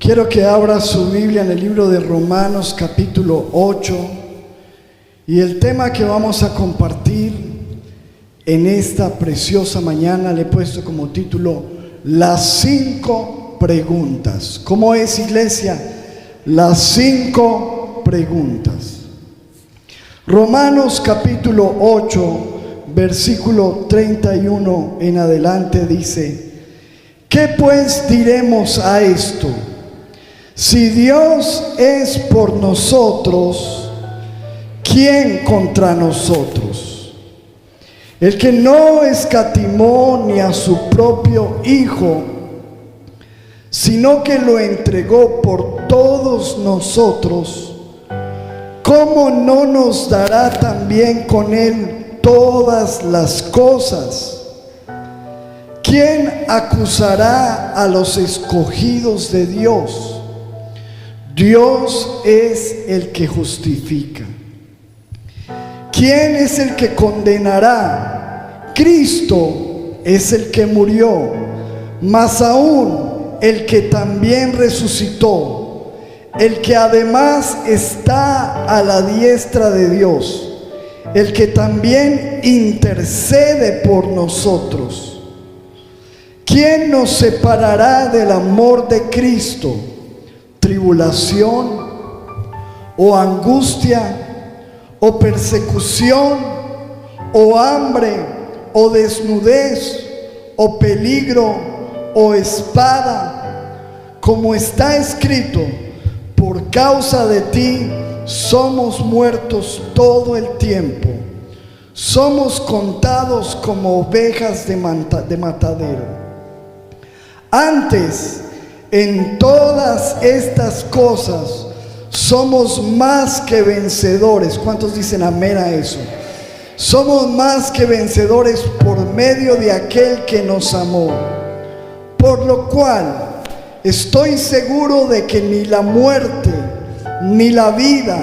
Quiero que abra su Biblia en el libro de Romanos capítulo 8 y el tema que vamos a compartir en esta preciosa mañana le he puesto como título Las 5 preguntas. ¿Cómo es, iglesia? Las 5 preguntas. Romanos capítulo 8, versículo 31 en adelante dice: ¿qué pues diremos a esto? Si Dios es por nosotros, ¿quién contra nosotros? El que no escatimó ni a su propio Hijo, sino que lo entregó por todos nosotros, ¿cómo no nos dará también con Él todas las cosas? ¿Quién acusará a los escogidos de Dios? Dios es el que justifica. ¿Quién es el que condenará? Cristo es el que murió, más aún el que también resucitó, el que además está a la diestra de Dios, el que también intercede por nosotros. ¿Quién nos separará del amor de Cristo? ¿Tribulación, o angustia, o persecución, o hambre, o desnudez, o peligro, o espada? Como está escrito: por causa de ti somos muertos todo el tiempo, somos contados como ovejas de matadero. Antes, en todas estas cosas somos más que vencedores. ¿Cuántos dicen amén a eso? Somos más que vencedores por medio de aquel que nos amó. Por lo cual estoy seguro de que ni la muerte, ni la vida,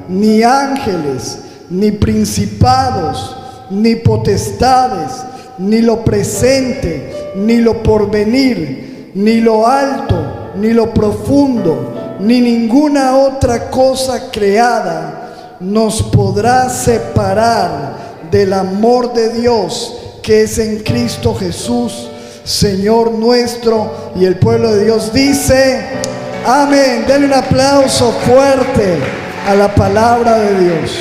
ni ángeles, ni principados, ni potestades, ni lo presente, ni lo porvenir, ni lo alto, ni lo profundo, ni ninguna otra cosa creada nos podrá separar del amor de Dios que es en Cristo Jesús, Señor nuestro. Y el pueblo de Dios dice amén. Denle un aplauso fuerte a la palabra de Dios.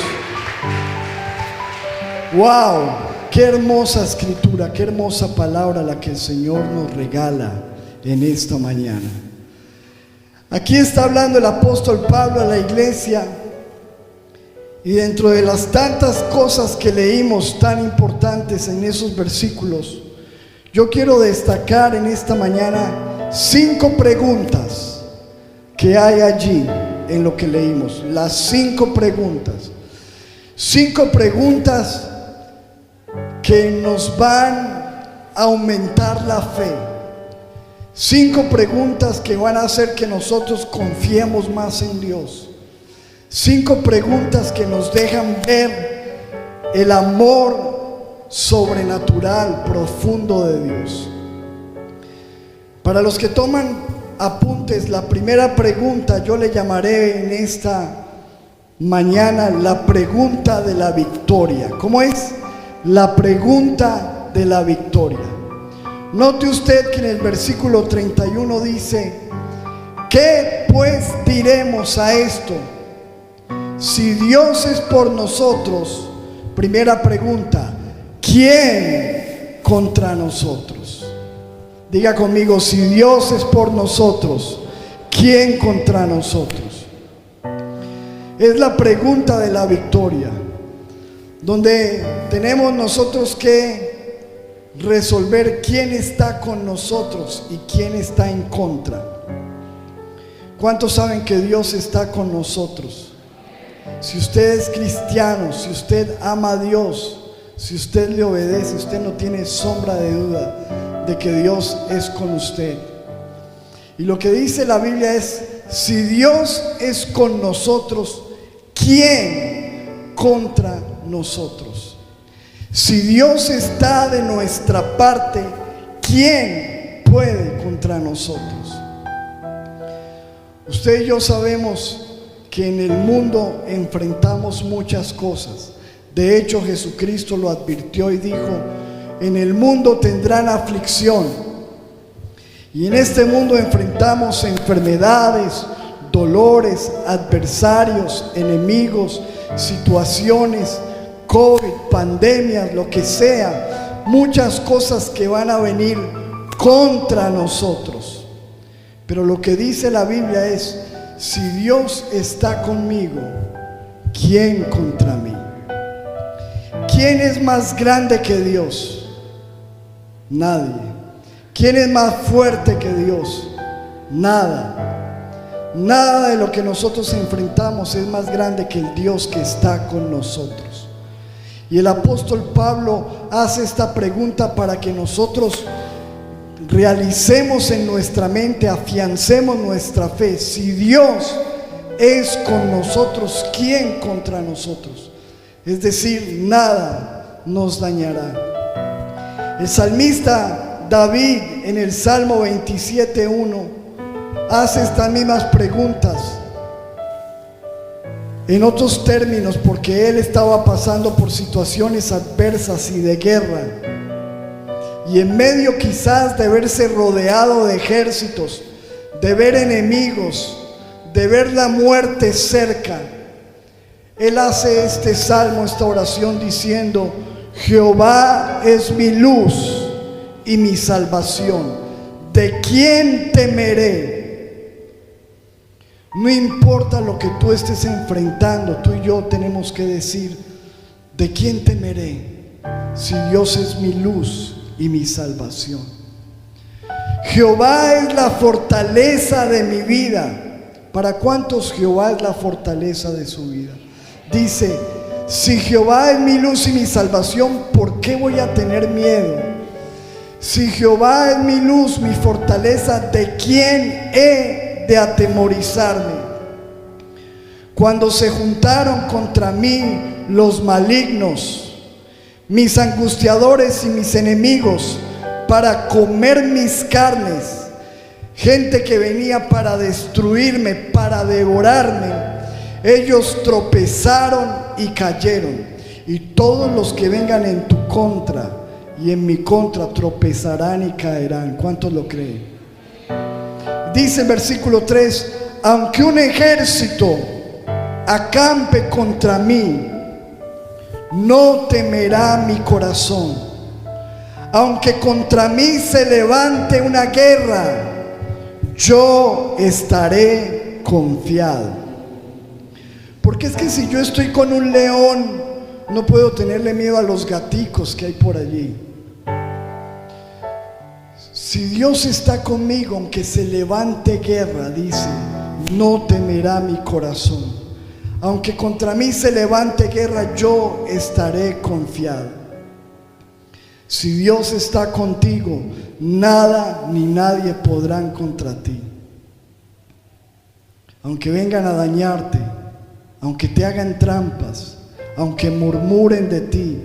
Wow, qué hermosa escritura, qué hermosa palabra la que el Señor nos regala en esta mañana. Aquí está hablando el apóstol Pablo a la iglesia, y dentro de las tantas cosas que leímos tan importantes en esos versículos, yo quiero destacar en esta mañana 5 preguntas que hay allí en lo que leímos. Las 5 preguntas. 5 preguntas que nos van a aumentar la fe. 5 preguntas que van a hacer que nosotros confiemos más en Dios. 5 preguntas que nos dejan ver el amor sobrenatural, profundo de Dios. Para los que toman apuntes, la primera pregunta yo le llamaré en esta mañana la pregunta de la victoria. ¿Cómo es? La pregunta de la victoria. Note usted que en el versículo 31 dice: ¿qué pues diremos a esto? Si Dios es por nosotros, primera pregunta, ¿quién contra nosotros? Diga conmigo: si Dios es por nosotros, ¿quién contra nosotros? Es la pregunta de la victoria, donde tenemos nosotros que resolver quién está con nosotros y quién está en contra. ¿Cuántos saben que Dios está con nosotros? Si usted es cristiano, si usted ama a Dios, si usted le obedece, usted no tiene sombra de duda de que Dios es con usted. Y lo que dice la Biblia es: si Dios es con nosotros, ¿quién contra nosotros? Si Dios está de nuestra parte, ¿quién puede contra nosotros? Usted y yo sabemos que en el mundo enfrentamos muchas cosas. De hecho, Jesucristo lo advirtió y dijo: en el mundo tendrán aflicción. Y en este mundo enfrentamos enfermedades, dolores, adversarios, enemigos, situaciones, COVID, pandemias, lo que sea, muchas cosas que van a venir contra nosotros. Pero lo que dice la Biblia es: si Dios está conmigo, ¿quién contra mí? ¿Quién es más grande que Dios? Nadie. ¿Quién es más fuerte que Dios? Nada. Nada de lo que nosotros enfrentamos es más grande que el Dios que está con nosotros. Y el apóstol Pablo hace esta pregunta para que nosotros realicemos en nuestra mente, afiancemos nuestra fe. Si Dios es con nosotros, ¿quién contra nosotros? Es decir, nada nos dañará. El salmista David en el Salmo 27:1 hace estas mismas preguntas en otros términos, porque él estaba pasando por situaciones adversas y de guerra, y en medio quizás de verse rodeado de ejércitos, de ver enemigos, de ver la muerte cerca, él hace este salmo, esta oración diciendo: Jehová es mi luz y mi salvación, ¿de quién temeré? No importa lo que tú estés enfrentando, tú y yo tenemos que decir: ¿de quién temeré? Si Dios es mi luz y mi salvación. Jehová es la fortaleza de mi vida. ¿Para cuántos Jehová es la fortaleza de su vida? Dice: si Jehová es mi luz y mi salvación, ¿por qué voy a tener miedo? Si Jehová es mi luz, mi fortaleza, ¿de quién he de atemorizarme? Cuando se juntaron contra mí los malignos, mis angustiadores y mis enemigos, para comer mis carnes, gente que venía para destruirme, para devorarme, ellos tropezaron y cayeron. Y todos los que vengan en tu contra y en mi contra tropezarán y caerán. ¿Cuántos lo creen? Dice en versículo 3: aunque un ejército acampe contra mí, no temerá mi corazón. Aunque contra mí se levante una guerra, yo estaré confiado. Porque es que si yo estoy con un león, no puedo tenerle miedo a los gaticos que hay por allí. Si Dios está conmigo, aunque se levante guerra, dice, no temerá mi corazón. Aunque contra mí se levante guerra, yo estaré confiado. Si Dios está contigo, nada ni nadie podrán contra ti. Aunque vengan a dañarte, aunque te hagan trampas, aunque murmuren de ti,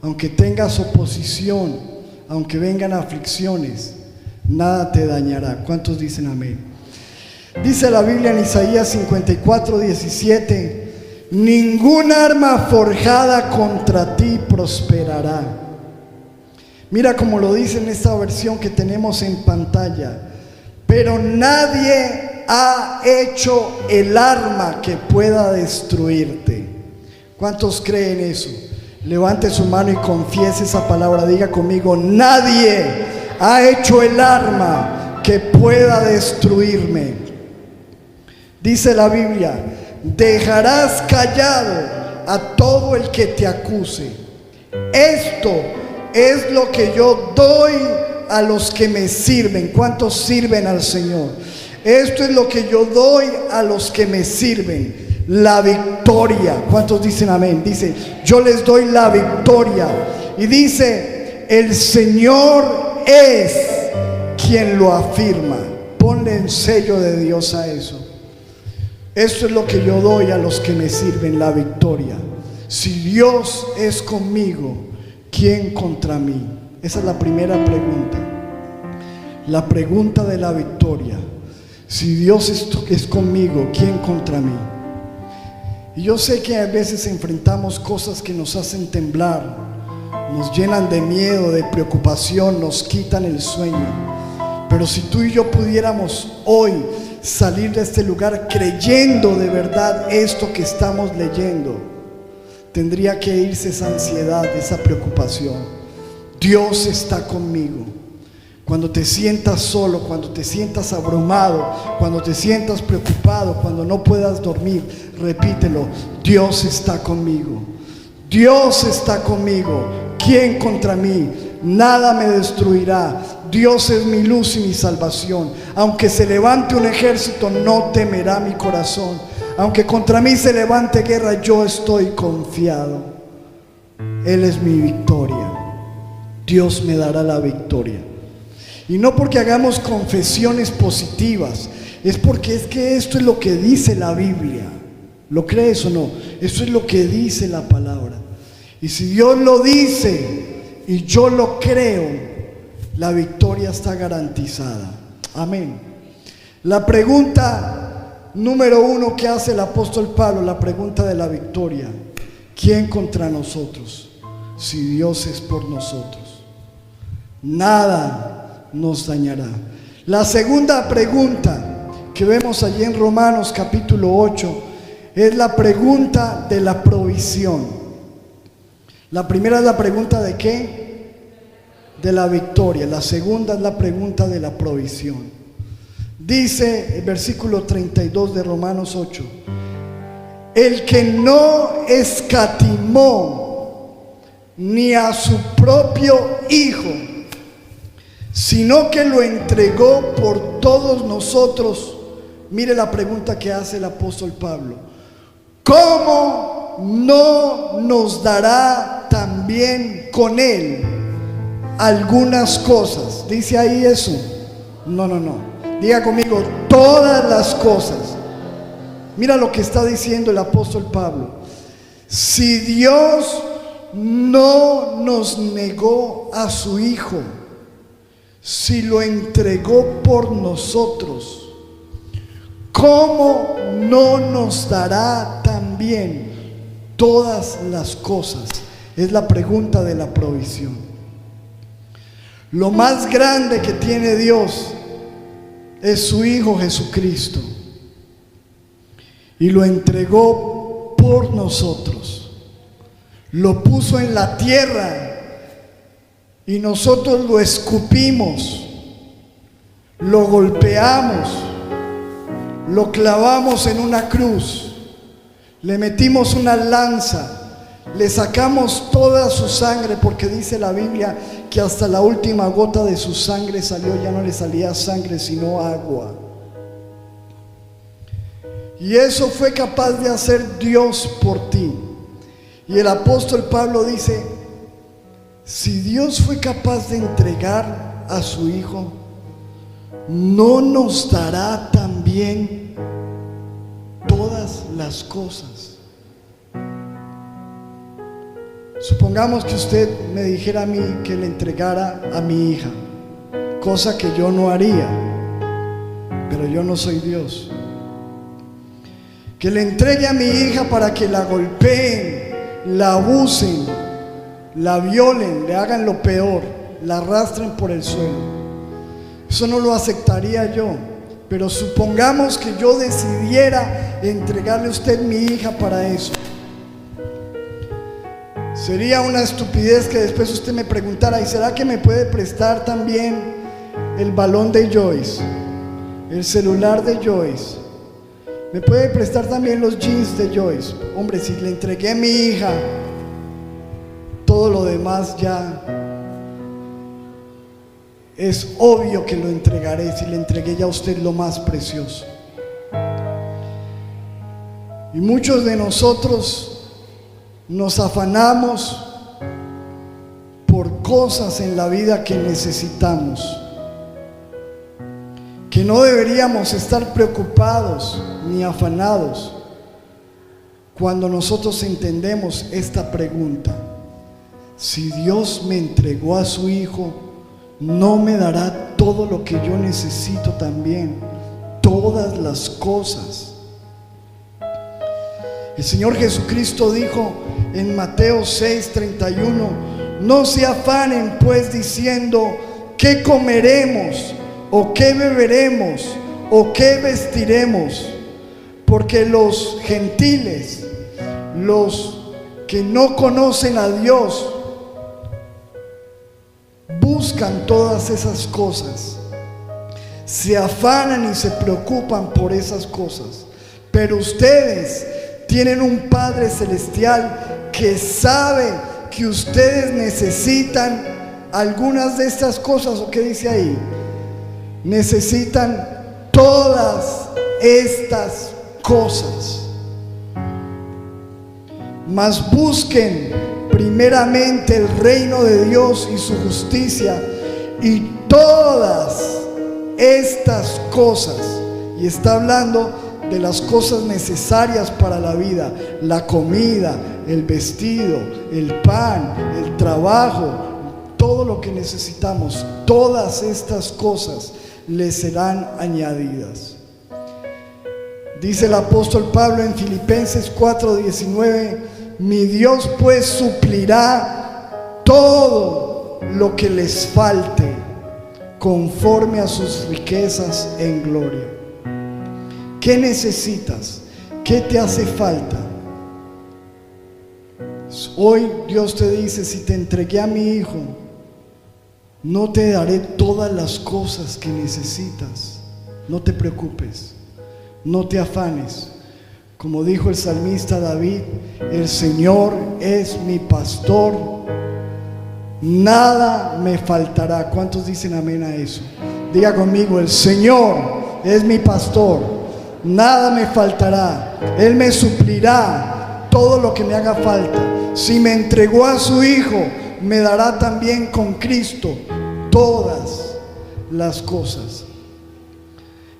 aunque tengas oposición, aunque vengan aflicciones, nada te dañará. ¿Cuántos dicen amén? Dice la Biblia en Isaías 54:17: ningún arma forjada contra ti prosperará. Mira como lo dice en esta versión que tenemos en pantalla: pero nadie ha hecho el arma que pueda destruirte. ¿Cuántos creen eso? Levante su mano y confiese esa palabra. Diga conmigo: nadie ha hecho el arma que pueda destruirme. Dice la Biblia: dejarás callado a todo el que te acuse. Esto es lo que yo doy a los que me sirven. ¿Cuántos sirven al Señor? Esto es lo que yo doy a los que me sirven: la victoria. ¿Cuántos dicen amén? Dice: yo les doy la victoria. Y dice: el Señor es quien lo afirma. Ponle el sello de Dios a eso. Esto es lo que yo doy a los que me sirven: la victoria. Si Dios es conmigo, ¿quién contra mí? Esa es la primera pregunta. La pregunta de la victoria. Si Dios es conmigo, ¿quién contra mí? Y yo sé que a veces enfrentamos cosas que nos hacen temblar, nos llenan de miedo, de preocupación, nos quitan el sueño. Pero si tú y yo pudiéramos hoy salir de este lugar creyendo de verdad esto que estamos leyendo, tendría que irse esa ansiedad, esa preocupación. Dios está conmigo. Cuando te sientas solo, cuando te sientas abrumado, cuando te sientas preocupado, cuando no puedas dormir, repítelo: Dios está conmigo. Dios está conmigo. ¿Quién contra mí? Nada me destruirá. Dios es mi luz y mi salvación. Aunque se levante un ejército, no temerá mi corazón. Aunque contra mí se levante guerra, yo estoy confiado. Él es mi victoria. Dios me dará la victoria. Y no porque hagamos confesiones positivas, es porque es que esto es lo que dice la Biblia. ¿Lo crees o no? Esto es lo que dice la palabra. Y si Dios lo dice y yo lo creo, la victoria está garantizada. Amén. La pregunta número 1 que hace el apóstol Pablo, la pregunta de la victoria: ¿quién contra nosotros? Si Dios es por nosotros, nada nos dañará. La segunda pregunta que vemos allí en Romanos capítulo 8 es la pregunta de la provisión. La primera es la pregunta de ¿qué? De la victoria. La segunda es la pregunta de la provisión. Dice el versículo 32 de Romanos 8: el que no escatimó ni a su propio Hijo, sino que lo entregó por todos nosotros. Mire la pregunta que hace el apóstol Pablo: ¿cómo no nos dará también con él algunas cosas? ¿Dice ahí eso? No. Diga conmigo: todas las cosas. Mira lo que está diciendo el apóstol Pablo. Si Dios no nos negó a su Hijo, si lo entregó por nosotros, ¿cómo no nos dará también todas las cosas? Es la pregunta de la provisión. Lo más grande que tiene Dios es su Hijo Jesucristo, y lo entregó por nosotros. Lo puso en la tierra y nosotros lo escupimos, lo golpeamos, lo clavamos en una cruz, le metimos una lanza, le sacamos toda su sangre, porque dice la Biblia que hasta la última gota de su sangre salió. Ya no le salía sangre sino agua. Y eso fue capaz de hacer Dios por ti. Y el apóstol Pablo dice: si Dios fue capaz de entregar a su Hijo, ¿no nos dará también todas las cosas? Supongamos que usted me dijera a mí que le entregara a mi hija, cosa que yo no haría, pero yo no soy Dios. Que le entregue a mi hija para que la golpeen, la abusen, la violen, le hagan lo peor, la arrastren por el suelo. Eso no lo aceptaría yo. Pero supongamos que yo decidiera entregarle a usted mi hija para eso. Sería una estupidez que después usted me preguntara: ¿y será que me puede prestar también el balón de Joyce, el celular de Joyce? ¿Me puede prestar también los jeans de Joyce? Hombre, si le entregué a mi hija, todo lo demás ya es obvio que lo entregaré. Si le entregué ya a usted lo más precioso. Y muchos de nosotros nos afanamos por cosas en la vida que necesitamos, que no deberíamos estar preocupados ni afanados cuando nosotros entendemos esta pregunta: si Dios me entregó a su Hijo, ¿no me dará todo lo que yo necesito también todas todas las cosas. El Señor Jesucristo dijo en Mateo 6:31: no se afanen pues diciendo qué comeremos, o qué beberemos, o qué vestiremos, porque los gentiles, los que no conocen a Dios, buscan todas esas cosas, se afanan y se preocupan por esas cosas. Pero ustedes tienen un Padre Celestial que sabe que ustedes necesitan algunas de estas cosas. ¿O qué dice ahí? Necesitan todas estas cosas. Mas busquen primeramente el reino de Dios y su justicia, y todas estas cosas, y está hablando de las cosas necesarias para la vida: la comida, el vestido, el pan, el trabajo, todo lo que necesitamos, todas estas cosas les serán añadidas. Dice el apóstol Pablo en Filipenses 4:19: mi Dios pues suplirá todo lo que les falte conforme a sus riquezas en gloria. ¿Qué necesitas? ¿Qué te hace falta? Hoy Dios te dice: si te entregué a mi hijo, no te daré todas las cosas que necesitas. No te preocupes, no te afanes. Como dijo el salmista David: el Señor es mi pastor, nada me faltará. ¿Cuántos dicen amén a eso? Diga conmigo: el Señor es mi pastor, nada me faltará. Él me suplirá todo lo que me haga falta. Si me entregó a su Hijo, me dará también con Cristo todas las cosas.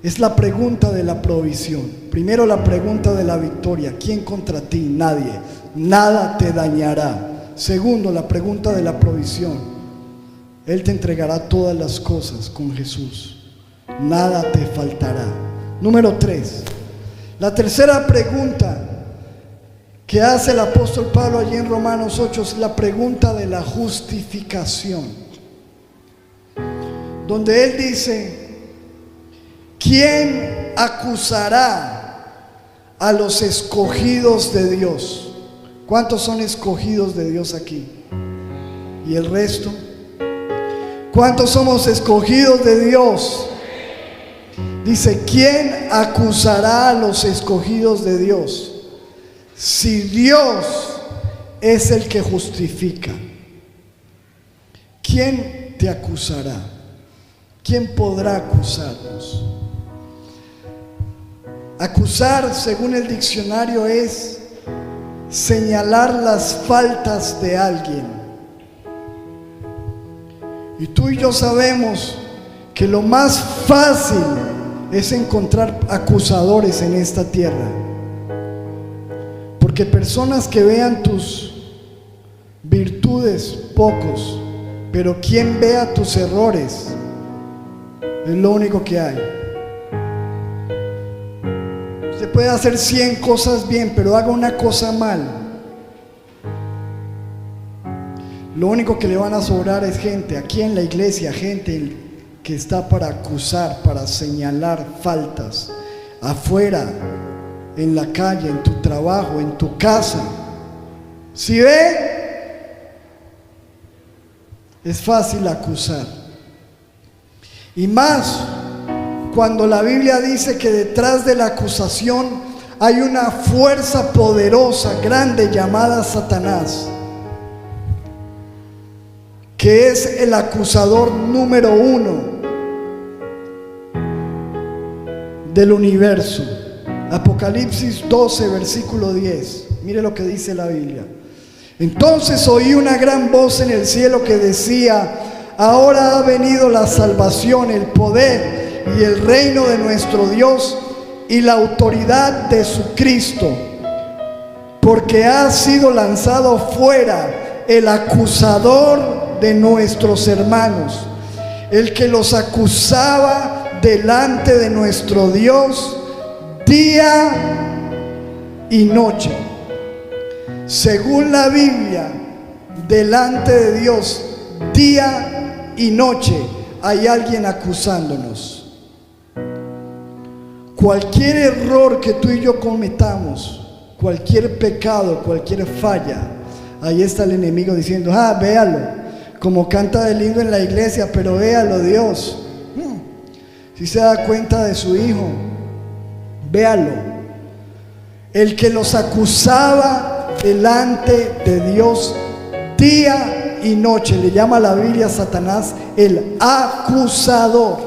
Es la pregunta de la provisión. Primero, la pregunta de la victoria: ¿quién contra ti? Nadie. Nada te dañará. Segundo, la pregunta de la provisión: Él te entregará todas las cosas con Jesús. Nada te faltará. Número 3. La tercera pregunta que hace el apóstol Pablo allí en Romanos 8 es la pregunta de la justificación, donde él dice: ¿quién acusará a los escogidos de Dios? ¿Cuántos son escogidos de Dios aquí? ¿Y el resto? ¿Cuántos somos escogidos de Dios? Dice: ¿quién acusará a los escogidos de Dios? Si Dios es el que justifica, ¿quién te acusará? ¿Quién podrá acusarnos? Acusar, según el diccionario, es señalar las faltas de alguien. Y tú y yo sabemos que lo más fácil es encontrar acusadores en esta tierra, porque personas que vean tus virtudes, pocos, pero quien vea tus errores, es lo único que hay. Usted puede hacer 100 cosas bien, pero haga una cosa mal, lo único que le van a sobrar es gente aquí en la iglesia, gente que está para acusar, para señalar faltas. Afuera, en la calle, en tu trabajo, en tu casa. ¿Sí ve? Es fácil acusar. Y más cuando la Biblia dice que detrás de la acusación hay una fuerza poderosa, grande, llamada Satanás, que es el acusador número 1 del universo. Apocalipsis 12, versículo 10. Mire lo que dice la Biblia. Entonces oí una gran voz en el cielo que decía: ahora ha venido la salvación, el poder y el reino de nuestro Dios y la autoridad de su Cristo, porque ha sido lanzado fuera el acusador de nuestros hermanos, el que los acusaba delante de nuestro Dios día y noche. Según la Biblia, delante de Dios día y noche hay alguien acusándonos. Cualquier error que tú y yo cometamos, cualquier pecado, cualquier falla, ahí está el enemigo diciendo: véalo, como canta de lindo en la iglesia, pero véalo Dios. Si se da cuenta de su hijo, véalo. El que los acusaba delante de Dios día y noche, le llama la Biblia a Satanás el acusador.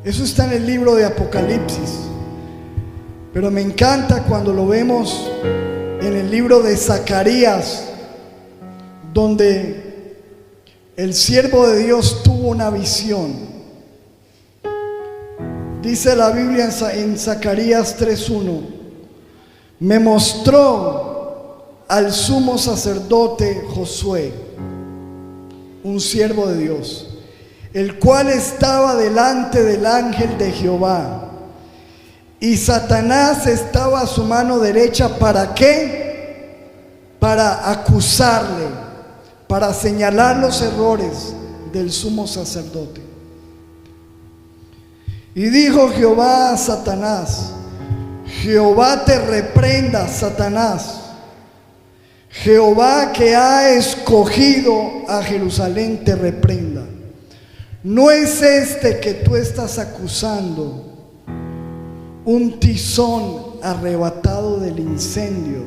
Eso está en el libro de Apocalipsis, pero me encanta cuando lo vemos en el libro de Zacarías, donde el siervo de Dios tuvo una visión. Dice la Biblia en Zacarías 3:1: me mostró al sumo sacerdote Josué, un siervo de Dios, el cual estaba delante del ángel de Jehová, y Satanás estaba a su mano derecha. ¿Para qué? Para acusarle, para señalar los errores del sumo sacerdote. Y dijo Jehová a Satanás: Jehová te reprenda, Satanás. Jehová, que ha escogido a Jerusalén, te reprenda. ¿No es este que tú estás acusando un tizón arrebatado del incendio?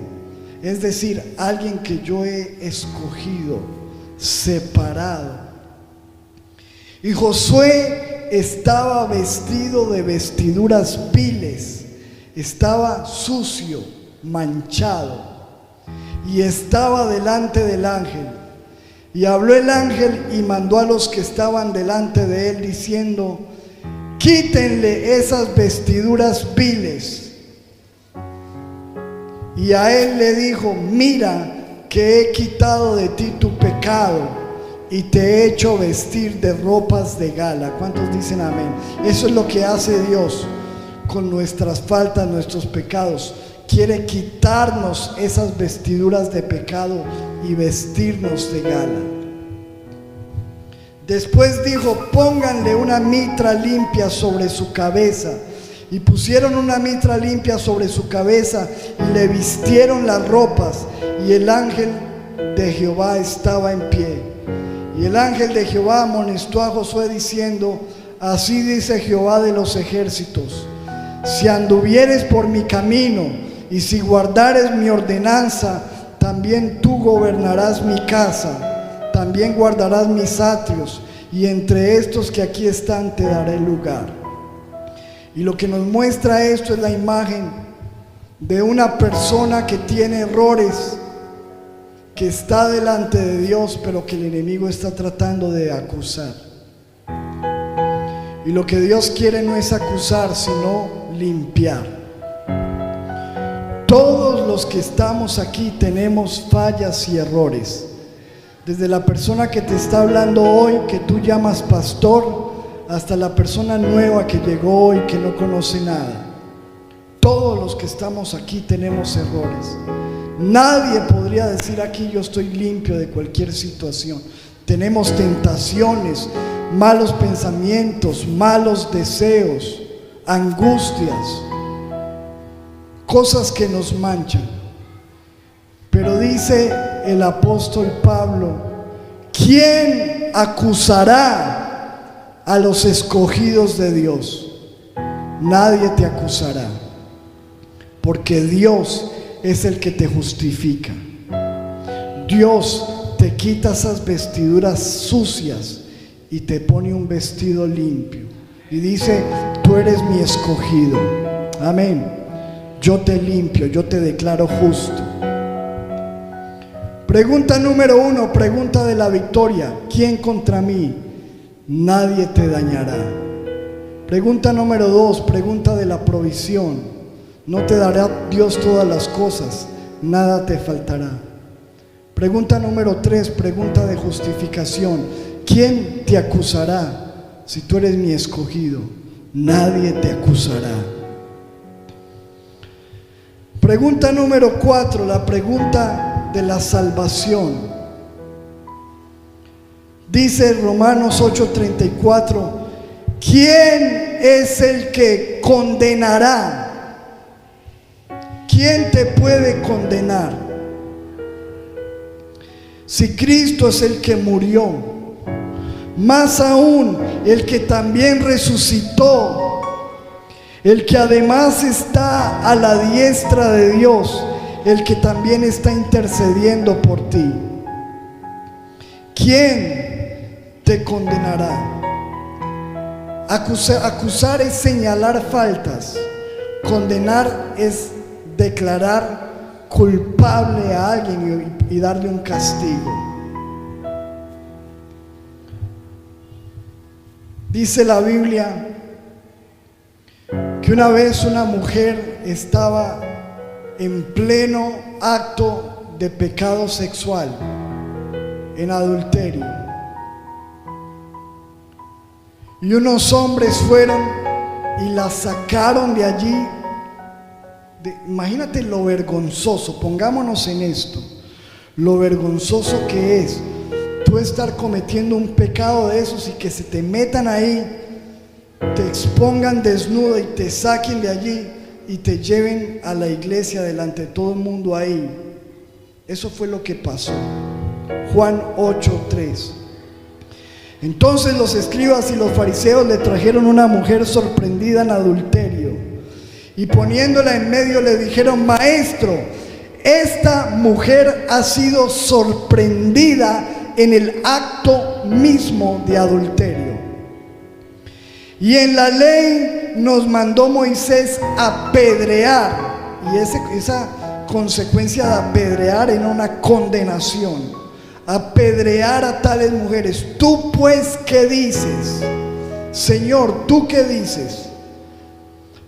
Es decir, alguien que yo he escogido, separado. Y Josué estaba vestido de vestiduras viles, estaba sucio, manchado, y estaba delante del ángel. Y habló el ángel y mandó a los que estaban delante de él, diciendo: quítenle esas vestiduras viles. Y a él le dijo: mira que he quitado de ti tu pecado y te he hecho vestir de ropas de gala. ¿Cuántos dicen amén? Eso es lo que hace Dios con nuestras faltas, nuestros pecados. Quiere quitarnos esas vestiduras de pecado y vestirnos de gala. Después dijo: pónganle una mitra limpia sobre su cabeza. Y pusieron una mitra limpia sobre su cabeza y le vistieron las ropas. Y el ángel de Jehová estaba en pie. Y el ángel de Jehová amonestó a Josué diciendo: así dice Jehová de los ejércitos: si anduvieres por mi camino y si guardares mi ordenanza, también tú gobernarás mi casa, también guardarás mis atrios, y entre estos que aquí están te daré lugar. Y lo que nos muestra esto es la imagen de una persona que tiene errores, que está delante de Dios, pero que el enemigo está tratando de acusar. Y lo que Dios quiere no es acusar, sino limpiar. Todos los que estamos aquí tenemos fallas y errores. Desde la persona que te está hablando hoy, que tú llamas pastor, hasta la persona nueva que llegó y que no conoce nada. Todos los que estamos aquí tenemos errores. Nadie podría decir aquí: yo estoy limpio de cualquier situación. Tenemos tentaciones, malos pensamientos, malos deseos, angustias, cosas que nos manchan. Pero dice el apóstol Pablo: ¿quién acusará a los escogidos de Dios? Nadie te acusará, porque Dios es el que te justifica. Dios te quita esas vestiduras sucias y te pone un vestido limpio. Y dice: tú eres mi escogido. Amén. Yo te limpio, yo te declaro justo. Pregunta número 1, pregunta de la victoria: ¿quién contra mí? Nadie te dañará. Pregunta número 2, pregunta de la provisión: no te dará Dios todas las cosas, nada te faltará. Pregunta número 3, pregunta de justificación: ¿quién te acusará? si tú eres mi escogido, nadie te acusará. Pregunta número 4, la pregunta de la salvación. Dice Romanos 8:34, ¿quién es el que condenará? ¿Quién te puede condenar? Si Cristo es el que murió, más aún el que también resucitó, el que además está a la diestra de Dios, el que también está intercediendo por ti. ¿Quién te condenará? Acusar es señalar faltas. Condenar es declarar culpable a alguien y darle un castigo. Dice la Biblia que una vez una mujer estaba en pleno acto de pecado sexual, en adulterio, y unos hombres fueron y la sacaron de allí. Imagínate lo vergonzoso, pongámonos en esto, lo vergonzoso que es tú estar cometiendo un pecado de esos y que se te metan ahí, te expongan desnuda y te saquen de allí y te lleven a la iglesia delante de todo el mundo ahí. Eso fue lo que pasó. Juan 8:3. Entonces los escribas y los fariseos le trajeron una mujer sorprendida en adulterio, y poniéndola en medio le dijeron: Maestro, esta mujer ha sido sorprendida en el acto mismo de adulterio. Y en la ley nos mandó Moisés apedrear, y esa consecuencia de apedrear era una condenación, apedrear a tales mujeres. Tú pues, ¿qué dices? Señor, ¿tú qué dices?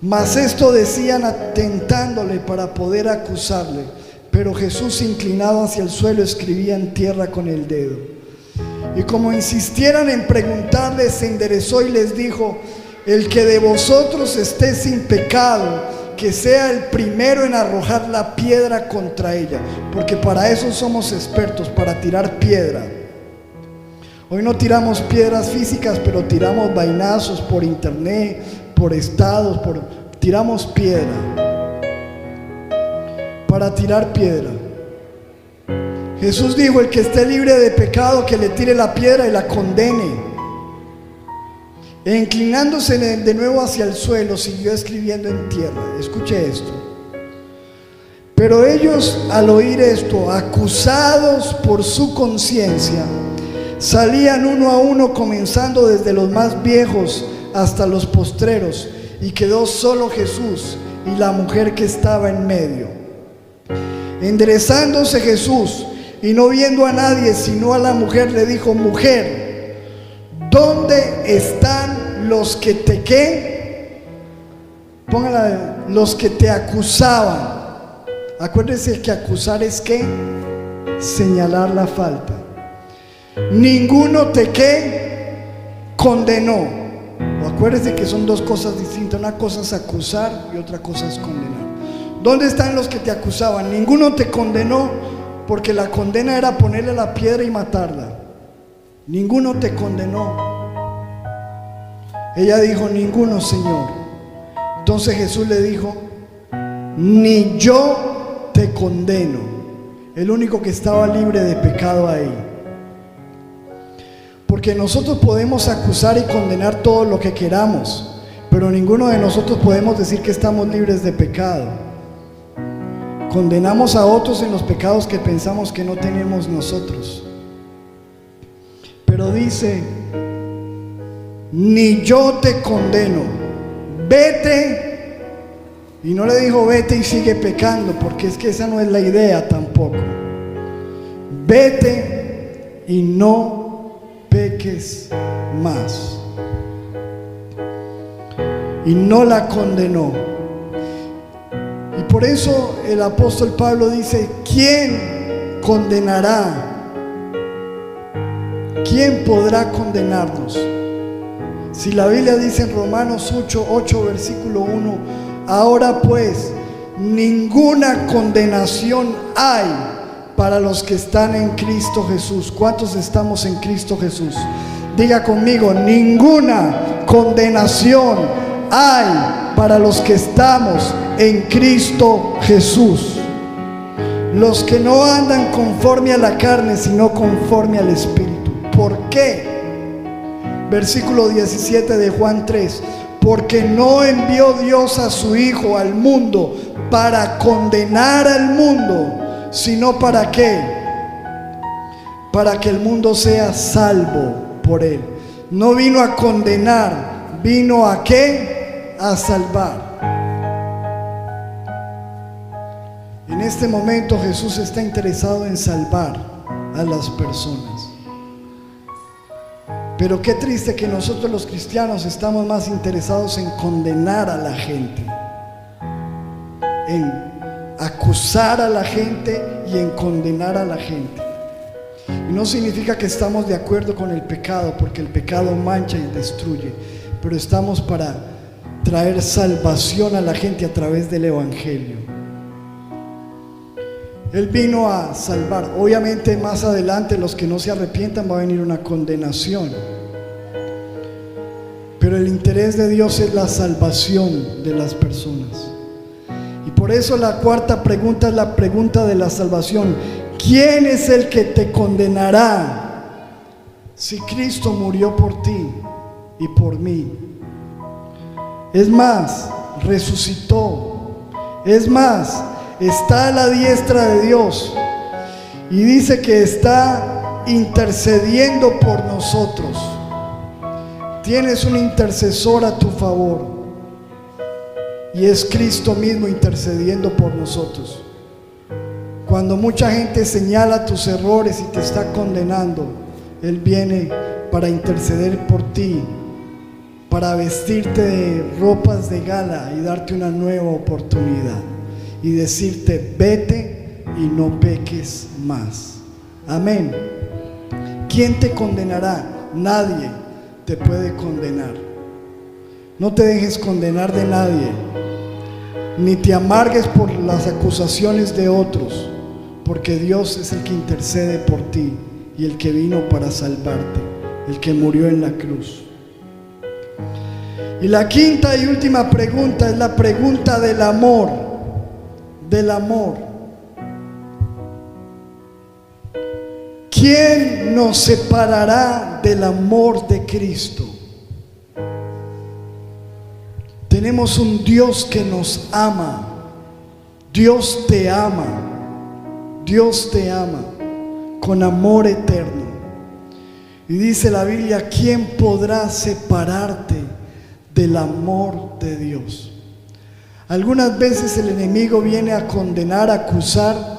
Mas esto decían atentándole para poder acusarle. Pero Jesús, inclinado hacia el suelo, escribía en tierra con el dedo. Y como insistieran en preguntarle, se enderezó y les dijo: el que de vosotros esté sin pecado, que sea el primero en arrojar la piedra contra ella. Porque para eso somos expertos, para tirar piedra. Hoy no tiramos piedras físicas, pero tiramos vainazos por internet, por estados, tiramos piedra. Para tirar piedra. Jesús dijo: el que esté libre de pecado, que le tire la piedra y la condene. E inclinándose de nuevo hacia el suelo, siguió escribiendo en tierra. Escuche esto. Pero ellos, al oír esto, acusados por su conciencia, salían uno a uno, comenzando desde los más viejos hasta los postreros, y quedó solo Jesús y la mujer que estaba en medio. Enderezándose Jesús y no viendo a nadie sino a la mujer, le dijo: mujer, ¿dónde están los que te qué? Póngala, los que te acusaban. Acuérdese que acusar es ¿qué? Señalar la falta. Ninguno te qué condenó. Acuérdese que son dos cosas distintas. Una cosa es acusar y otra cosa es condenar. ¿Dónde están los que te acusaban? Ninguno te condenó, porque la condena era ponerle la piedra y matarla. Ninguno te condenó. Ella dijo: ninguno, Señor. Entonces Jesús le dijo: ni yo te condeno. El único que estaba libre de pecado ahí. Porque nosotros podemos acusar y condenar todo lo que queramos, pero ninguno de nosotros podemos decir que estamos libres de pecado. Condenamos a otros en los pecados que pensamos que no tenemos nosotros. Pero dice: ni yo te condeno, vete. Y no le dijo: vete y sigue pecando, porque es que esa no es la idea tampoco. Vete y no peques más. Y no la condenó. Y por eso el apóstol Pablo dice: ¿quién condenará? ¿Quién podrá condenarnos? Si la Biblia dice en Romanos 8 versículo 1, ahora pues ninguna condenación hay para los que están en Cristo Jesús. ¿Cuántos estamos en Cristo Jesús? Diga conmigo, ninguna condenación hay para los que estamos en Cristo Jesús. Los que no andan conforme a la carne, sino conforme al Espíritu. ¿Por qué? Versículo 17 de Juan 3. Porque no envió Dios a su Hijo al mundo para condenar al mundo, sino ¿para qué? Para que el mundo sea salvo por él. No vino a condenar, vino ¿a qué? A salvar. En este momento Jesús está interesado en salvar a las personas. Pero qué triste que nosotros los cristianos estamos más interesados en condenar a la gente, en acusar a la gente y en condenar a la gente. Y no significa que estamos de acuerdo con el pecado, porque el pecado mancha y destruye, pero estamos para traer salvación a la gente a través del Evangelio. Él vino a salvar. Obviamente más adelante los que no se arrepientan va a venir una condenación, pero el interés de Dios es la salvación de las personas. Y por eso la cuarta pregunta es la pregunta de la salvación. ¿Quién es el que te condenará si Cristo murió por ti y por mí? Es más, resucitó. Es más, está a la diestra de Dios y dice que está intercediendo por nosotros. Tienes un intercesor a tu favor y es Cristo mismo intercediendo por nosotros. Cuando mucha gente señala tus errores y te está condenando, Él viene para interceder por ti, para vestirte de ropas de gala y darte una nueva oportunidad y decirte: vete y no peques más. Amén. ¿Quién te condenará? Nadie te puede condenar. No te dejes condenar de nadie, ni te amargues por las acusaciones de otros, porque Dios es el que intercede por ti y el que vino para salvarte, el que murió en la cruz. Y la quinta y última pregunta es la pregunta del amor. Del amor. ¿Quién nos separará del amor de Cristo? Tenemos un Dios que nos ama. Dios te ama. Dios te ama con amor eterno. Y dice la Biblia: ¿quién podrá separarte del amor de Dios? Algunas veces el enemigo viene a condenar, a acusar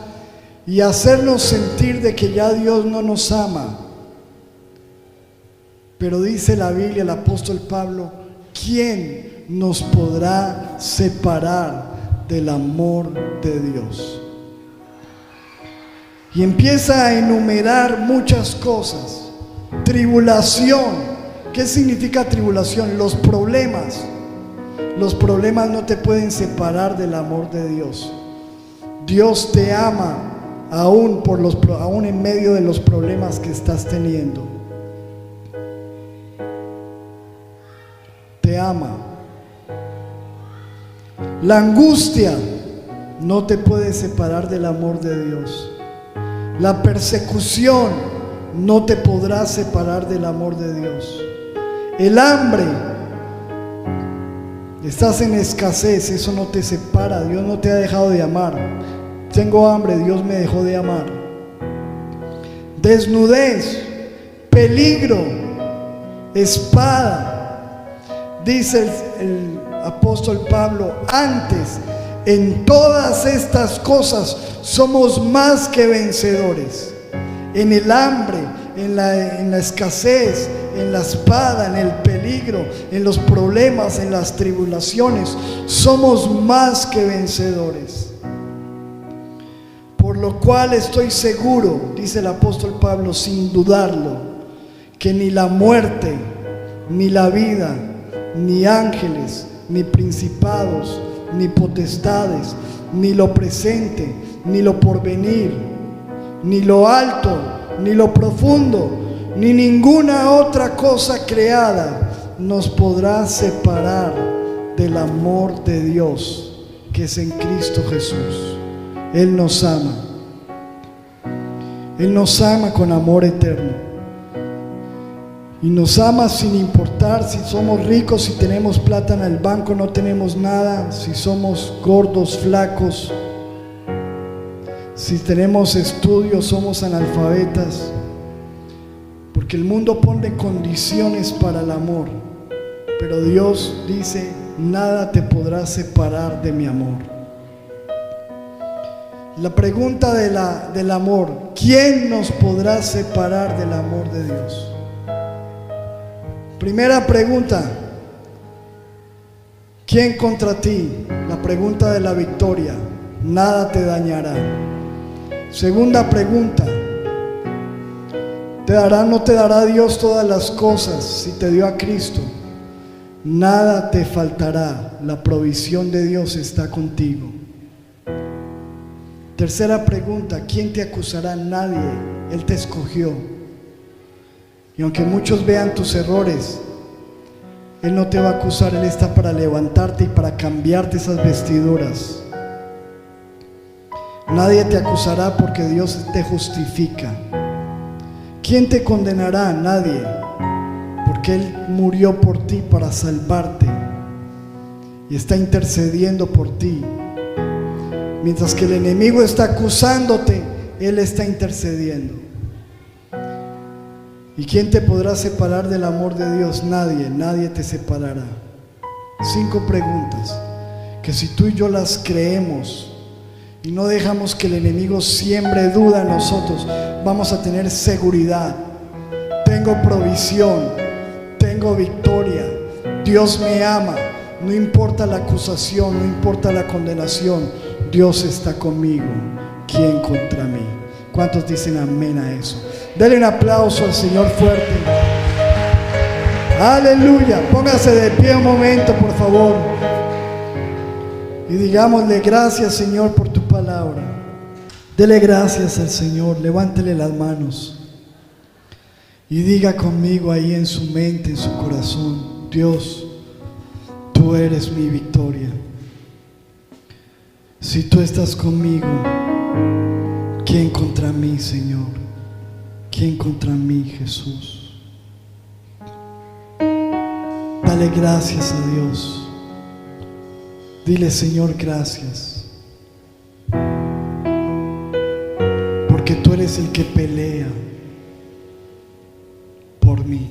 y a hacernos sentir de que ya Dios no nos ama. Pero dice la Biblia, el apóstol Pablo: ¿quién nos podrá separar del amor de Dios? Y empieza a enumerar muchas cosas. Tribulación. ¿Qué significa tribulación? Los problemas. Los problemas no te pueden separar del amor de Dios. Dios te ama aún en medio de los problemas que estás teniendo. Te ama. La angustia no te puede separar del amor de Dios. La persecución no te podrá separar del amor de Dios. El hambre, estás en escasez, eso no te separa. Dios no te ha dejado de amar. Tengo hambre, Dios me dejó de amar. Desnudez, peligro, espada. Dice el apóstol Pablo: antes, en todas estas cosas somos más que vencedores. En el hambre, en la escasez, en la espada, en el peligro, en los problemas, en las tribulaciones, somos más que vencedores. Por lo cual estoy seguro, dice el apóstol Pablo, sin dudarlo, que ni la muerte, ni la vida, ni ángeles, ni principados, ni potestades, ni lo presente, ni lo porvenir, ni lo alto, ni lo profundo, ni ninguna otra cosa creada nos podrá separar del amor de Dios que es en Cristo Jesús. Él nos ama. Él nos ama con amor eterno. Y nos ama sin importar si somos ricos, si tenemos plata en el banco, no tenemos nada, si somos gordos, flacos, si tenemos estudios, somos analfabetas. Porque el mundo pone condiciones para el amor, pero Dios dice: nada te podrá separar de mi amor. La pregunta del amor: ¿quién nos podrá separar del amor de Dios? Primera pregunta: ¿quién contra ti? La pregunta de la victoria: nada te dañará. Segunda pregunta: ¿te dará o no te dará Dios todas las cosas si te dio a Cristo? Nada te faltará, la provisión de Dios está contigo. Tercera pregunta: ¿quién te acusará? Nadie, Él te escogió. Y aunque muchos vean tus errores, Él no te va a acusar. Él está para levantarte y para cambiarte esas vestiduras. Nadie te acusará porque Dios te justifica. ¿Quién te condenará? Nadie, porque Él murió por ti para salvarte y está intercediendo por ti. Mientras que el enemigo está acusándote, Él está intercediendo. ¿Y quién te podrá separar del amor de Dios? Nadie, nadie te separará. 5 preguntas que si tú y yo las creemos y no dejamos que el enemigo siembre duda en nosotros, vamos a tener seguridad. Tengo provisión, tengo victoria, Dios me ama, no importa la acusación, no importa la condenación, Dios está conmigo. ¿Quién contra mí? ¿Cuántos dicen amén a eso? Denle un aplauso al Señor fuerte. Aleluya. Póngase de pie un momento, por favor, y digámosle: gracias, Señor, por tu palabra. Dele gracias al Señor. Levántele las manos y diga conmigo ahí en su mente, en su corazón: Dios, tú eres mi victoria. Si tú estás conmigo, ¿quién contra mí, Señor? ¿Quién contra mí, Jesús? Dale gracias a Dios. Dile: Señor, gracias, porque tú eres el que pelea por mí.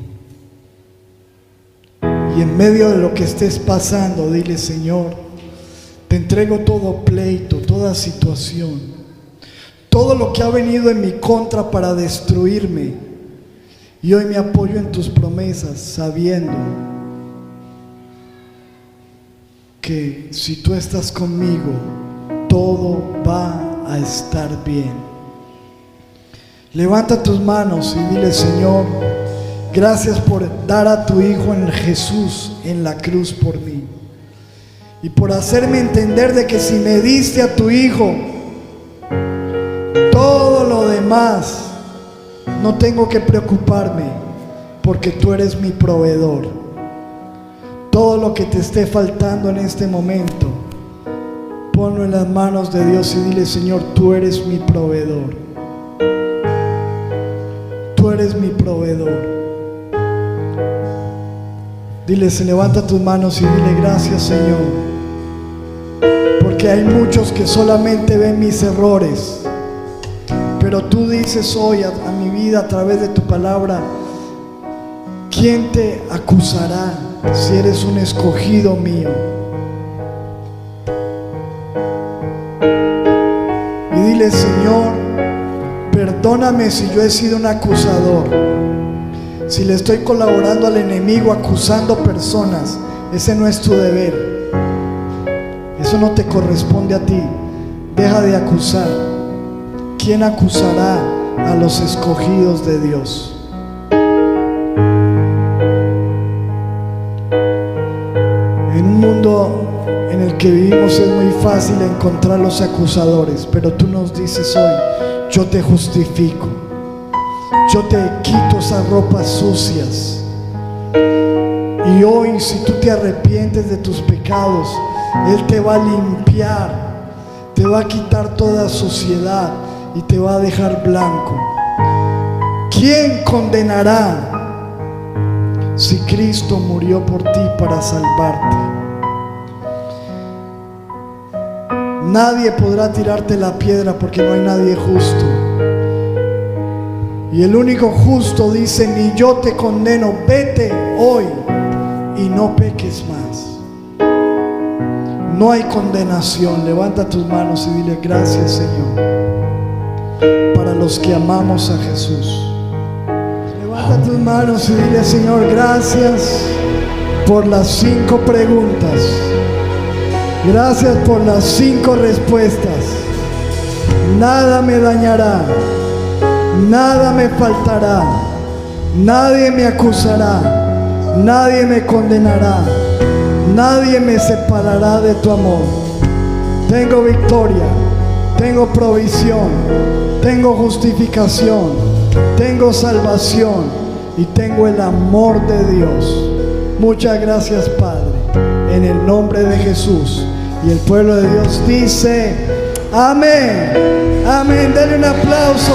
Y en medio de lo que estés pasando, dile: Señor, te entrego todo pleito, toda situación, todo lo que ha venido en mi contra para destruirme. Y hoy me apoyo en tus promesas, sabiendo que si tú estás conmigo, todo va a estar bien. Levanta tus manos y dile: Señor, gracias por dar a tu Hijo en Jesús en la cruz por mí, y por hacerme entender de que si me diste a tu Hijo, todo lo demás no tengo que preocuparme, porque tú eres mi proveedor. Todo lo que te esté faltando en este momento, ponlo en las manos de Dios y dile: Señor, tú eres mi proveedor. Tú eres mi proveedor. Dile: se levanta tus manos y dile: gracias, Señor, porque hay muchos que solamente ven mis errores, pero tú dices hoy a mi vida a través de tu palabra: ¿quién te acusará si eres un escogido mío? Y dile: Señor, perdóname si yo he sido un acusador, si le estoy colaborando al enemigo acusando personas. Ese no es tu deber, eso no te corresponde a ti. Deja de acusar. ¿Quién acusará a los escogidos de Dios? un mundo en el que vivimos es muy fácil encontrar los acusadores, pero tú nos dices hoy: yo te justifico, yo te quito esas ropas sucias. Y hoy, si tú te arrepientes de tus pecados, Él te va a limpiar, te va a quitar toda suciedad y te va a dejar blanco. ¿Quién condenará si Cristo murió por ti para salvarte? Nadie podrá tirarte la piedra porque no hay nadie justo. Y el único justo dice: ni yo te condeno, vete hoy y no peques más. No hay condenación. Levanta tus manos y dile: gracias, Señor, para los que amamos a Jesús. Levanta tus manos y dile: Señor, gracias por las 5 preguntas. Gracias por las 5 respuestas. Nada me dañará, nada me faltará, nadie me acusará, nadie me condenará, nadie me separará de tu amor. Tengo victoria, tengo provisión, tengo justificación, tengo salvación y tengo el amor de Dios. Muchas gracias, Padre, en el nombre de Jesús. Y el pueblo de Dios dice: amén. Amén. Denle un aplauso.